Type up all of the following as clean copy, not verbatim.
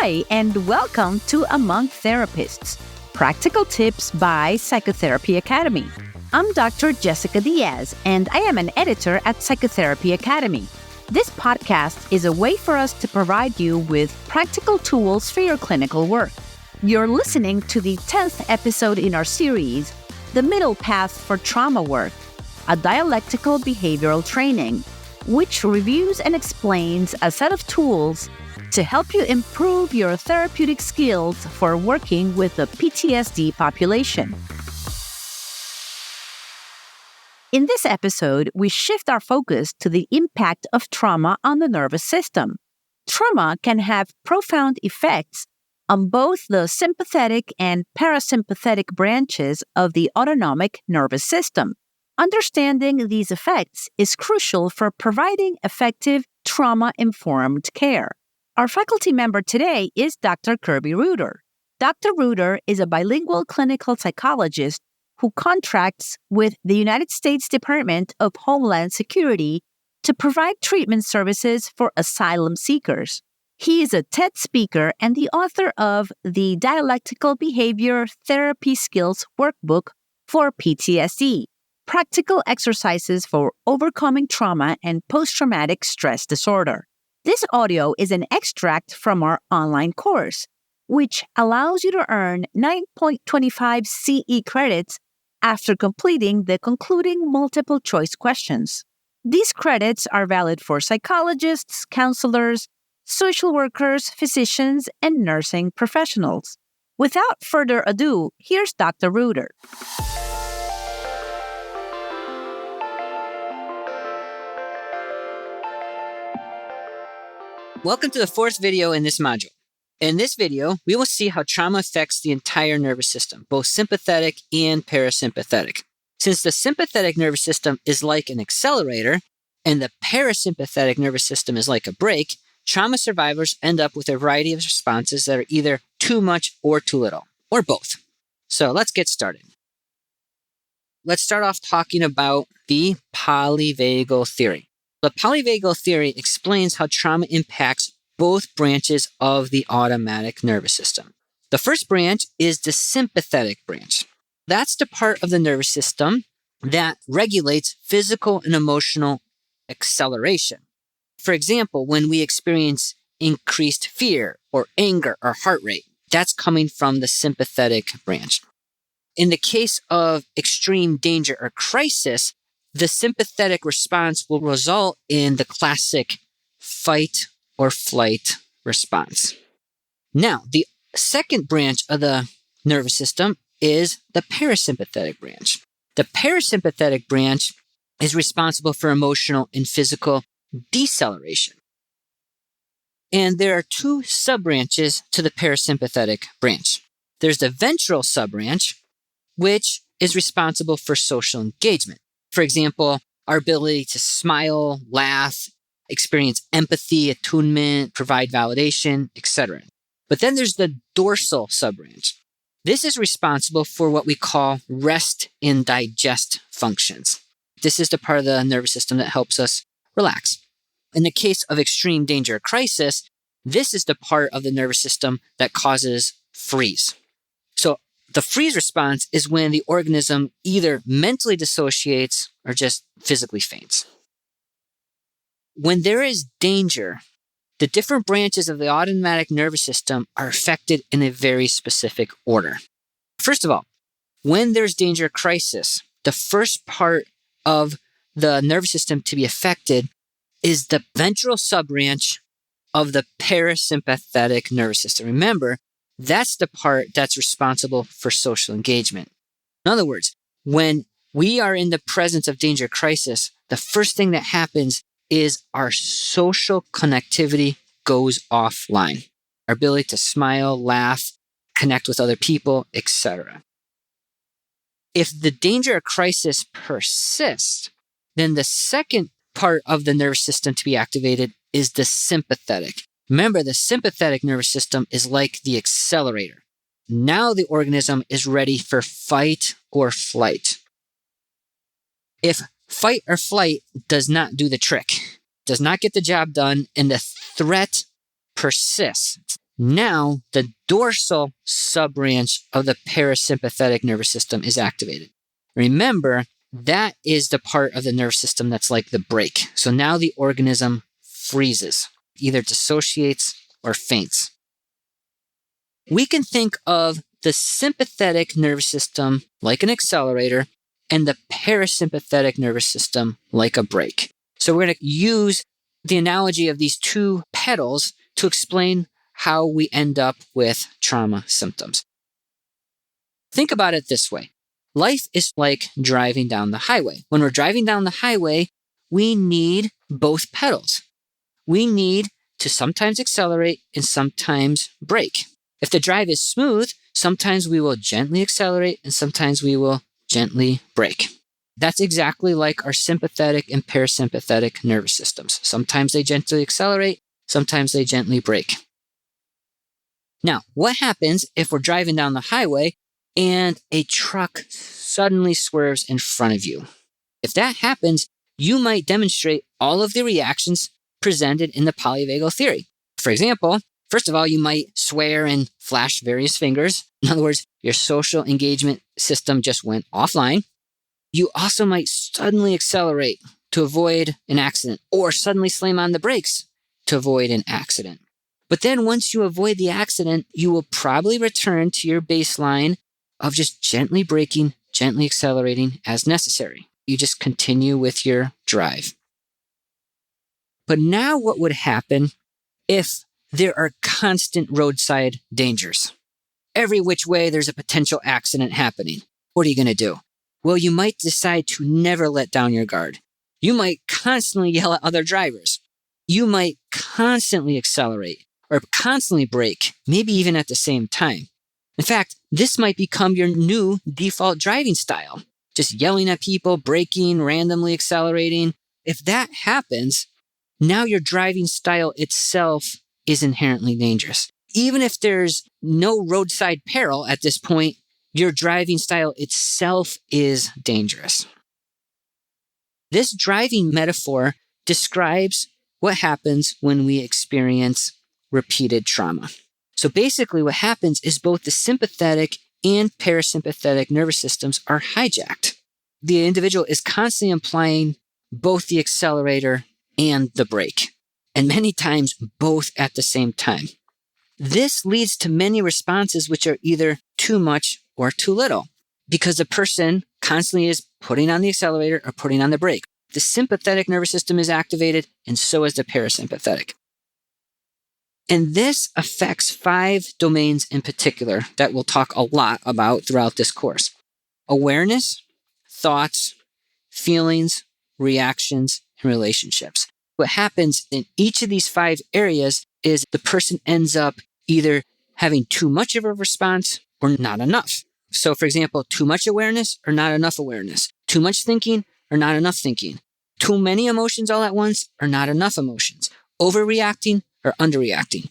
Hi, and welcome to Among Therapists, Practical Tips by Psychotherapy Academy. I'm Dr. Jessica Díaz, and I am an editor at Psychotherapy Academy. This podcast is a way for us to provide you with practical tools for your clinical work. You're listening to the 10th episode in our series, The Middle Path for Trauma Work, a dialectical behavioral training, which reviews and explains a set of tools to help you improve your therapeutic skills for working with the PTSD population. In this episode, we shift our focus to the impact of trauma on the nervous system. Trauma can have profound effects on both the sympathetic and parasympathetic branches of the autonomic nervous system. Understanding these effects is crucial for providing effective trauma-informed care. Our faculty member today is Dr. Kirby Reutter. Dr. Reutter is a bilingual clinical psychologist who contracts with the United States Department of Homeland Security to provide treatment services for asylum seekers. He is a TED speaker and the author of the Dialectical Behavior Therapy Skills Workbook for PTSD, Practical Exercises for Overcoming Trauma and Post-Traumatic Stress Disorder. This audio is an extract from our online course, which allows you to earn 9.25 CE credits after completing the concluding multiple choice questions. These credits are valid for psychologists, counselors, social workers, physicians, and nursing professionals. Without further ado, here's Dr. Reutter. Welcome to the fourth video in this module. In this video, we will see how trauma affects the entire nervous system, both sympathetic and parasympathetic. Since the sympathetic nervous system is like an accelerator and the parasympathetic nervous system is like a brake, trauma survivors end up with a variety of responses that are either too much or too little, or both. So let's get started. Let's start off talking about the polyvagal theory. The polyvagal theory explains how trauma impacts both branches of the autonomic nervous system. The first branch is the sympathetic branch. That's the part of the nervous system that regulates physical and emotional acceleration. For example, when we experience increased fear or anger or heart rate, that's coming from the sympathetic branch. In the case of extreme danger or crisis, the sympathetic response will result in the classic fight or flight response. Now, the second branch of the nervous system is the parasympathetic branch. The parasympathetic branch is responsible for emotional and physical deceleration. And there are two sub-branches to the parasympathetic branch. There's the ventral sub-branch, which is responsible for social engagement. For example, our ability to smile, laugh, experience empathy, attunement, provide validation, etc. But then there's the dorsal subbranch. This is responsible for what we call rest and digest functions. This is the part of the nervous system that helps us relax. In the case of extreme danger or crisis, this is the part of the nervous system that causes freeze. So the freeze response is when the organism either mentally dissociates or just physically faints. When there is danger, the different branches of the autonomic nervous system are affected in a very specific order. First of all, when there's danger or crisis, the first part of the nervous system to be affected is the ventral subbranch of the parasympathetic nervous system. Remember, that's the part that's responsible for social engagement. In other words, when we are in the presence of danger or crisis, the first thing that happens is our social connectivity goes offline. Our ability to smile, laugh, connect with other people, etc. If the danger or crisis persists, then the second part of the nervous system to be activated is the sympathetic. Remember, the sympathetic nervous system is like the accelerator. Now the organism is ready for fight or flight. If fight or flight does not do the trick, does not get the job done, and the threat persists, now the dorsal subbranch of the parasympathetic nervous system is activated. Remember, that is the part of the nervous system that's like the brake. So now the organism freezes, either dissociates or faints. We can think of the sympathetic nervous system like an accelerator and the parasympathetic nervous system like a brake. So we're going to use the analogy of these two pedals to explain how we end up with trauma symptoms. Think about it this way. Life is like driving down the highway. When we're driving down the highway, we need both pedals. We need to sometimes accelerate and sometimes brake. If the drive is smooth, sometimes we will gently accelerate and sometimes we will gently brake. That's exactly like our sympathetic and parasympathetic nervous systems. Sometimes they gently accelerate, sometimes they gently brake. Now, what happens if we're driving down the highway and a truck suddenly swerves in front of you? If that happens, you might demonstrate all of the reactions presented in the polyvagal theory. For example, first of all, you might swear and flash various fingers. In other words, your social engagement system just went offline. You also might suddenly accelerate to avoid an accident or suddenly slam on the brakes to avoid an accident. But then once you avoid the accident, you will probably return to your baseline of just gently braking, gently accelerating as necessary. You just continue with your drive. But now what would happen if there are constant roadside dangers? Every which way there's a potential accident happening. What are you going to do? Well, you might decide to never let down your guard. You might constantly yell at other drivers. You might constantly accelerate or constantly brake, maybe even at the same time. In fact, this might become your new default driving style. Just yelling at people, braking, randomly accelerating. If that happens, now your driving style itself is inherently dangerous. Even if there's no roadside peril at this point, your driving style itself is dangerous. This driving metaphor describes what happens when we experience repeated trauma. So basically what happens is both the sympathetic and parasympathetic nervous systems are hijacked. The individual is constantly applying both the accelerator and the brake, and many times both at the same time. This leads to many responses which are either too much or too little, because the person constantly is putting on the accelerator or putting on the brake. The sympathetic nervous system is activated, and so is the parasympathetic. And this affects 5 domains in particular that we'll talk a lot about throughout this course: awareness, thoughts, feelings, reactions, and relationships. What happens in each of these 5 areas is the person ends up either having too much of a response or not enough. So for example, too much awareness or not enough awareness, too much thinking or not enough thinking, too many emotions all at once or not enough emotions, overreacting or underreacting,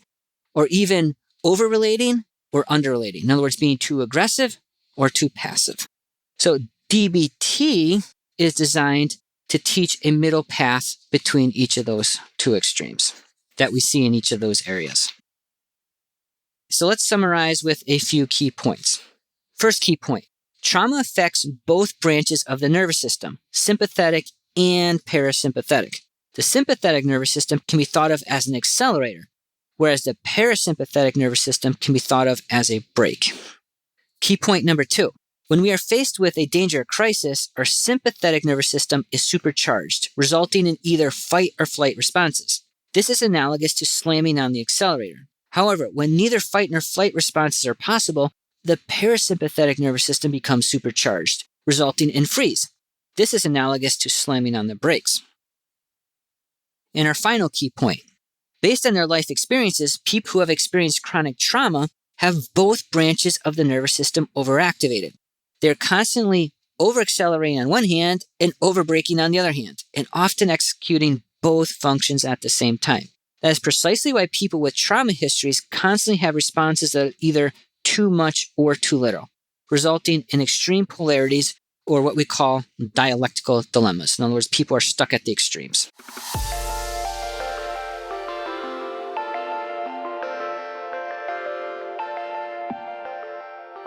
or even overrelating or underrelating. In other words, being too aggressive or too passive. So DBT is designed to teach a middle path between each of those 2 extremes that we see in each of those areas. So let's summarize with a few key points. First key point: trauma affects both branches of the nervous system, sympathetic and parasympathetic. The sympathetic nervous system can be thought of as an accelerator, whereas the parasympathetic nervous system can be thought of as a brake. Key point number 2. When we are faced with a danger or crisis, our sympathetic nervous system is supercharged, resulting in either fight or flight responses. This is analogous to slamming on the accelerator. However, when neither fight nor flight responses are possible, the parasympathetic nervous system becomes supercharged, resulting in freeze. This is analogous to slamming on the brakes. And our final key point: based on their life experiences, people who have experienced chronic trauma have both branches of the nervous system overactivated. They're constantly over-accelerating on one hand and over-braking on the other hand, and often executing both functions at the same time. That is precisely why people with trauma histories constantly have responses that are either too much or too little, resulting in extreme polarities, or what we call dialectical dilemmas. In other words, people are stuck at the extremes.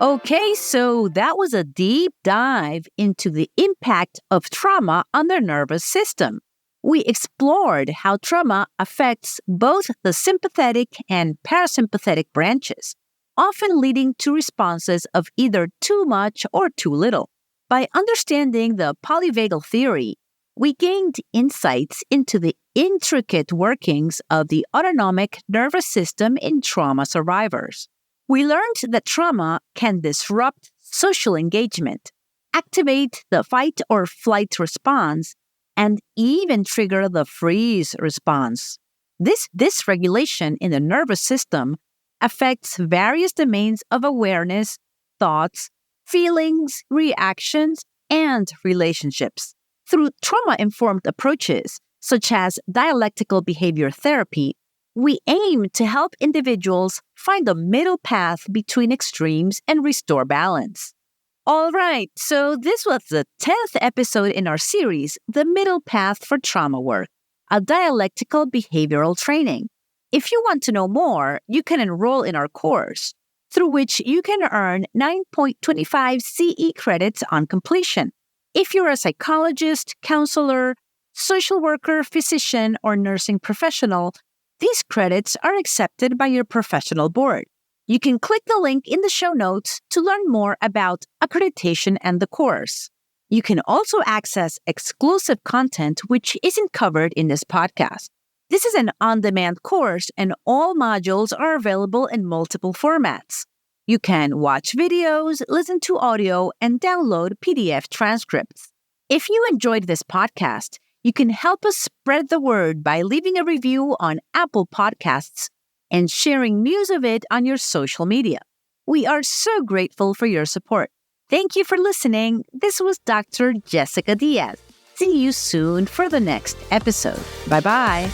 Okay, so that was a deep dive into the impact of trauma on the nervous system. We explored how trauma affects both the sympathetic and parasympathetic branches, often leading to responses of either too much or too little. By understanding the polyvagal theory, we gained insights into the intricate workings of the autonomic nervous system in trauma survivors. We learned that trauma can disrupt social engagement, activate the fight or flight response, and even trigger the freeze response. This dysregulation in the nervous system affects various domains of awareness, thoughts, feelings, reactions, and relationships. Through trauma-informed approaches, such as dialectical behavior therapy, we aim to help individuals find a middle path between extremes and restore balance. All right, so this was the 10th episode in our series, The Middle Path for Trauma Work, a dialectical behavioral training. If you want to know more, you can enroll in our course, through which you can earn 9.25 CE credits on completion. If you're a psychologist, counselor, social worker, physician, or nursing professional, these credits are accepted by your professional board. You can click the link in the show notes to learn more about accreditation and the course. You can also access exclusive content which isn't covered in this podcast. This is an on-demand course, and all modules are available in multiple formats. You can watch videos, listen to audio, and download PDF transcripts. If you enjoyed this podcast, you can help us spread the word by leaving a review on Apple Podcasts and sharing news of it on your social media. We are so grateful for your support. Thank you for listening. This was Dr. Jessica Díaz. See you soon for the next episode. Bye-bye.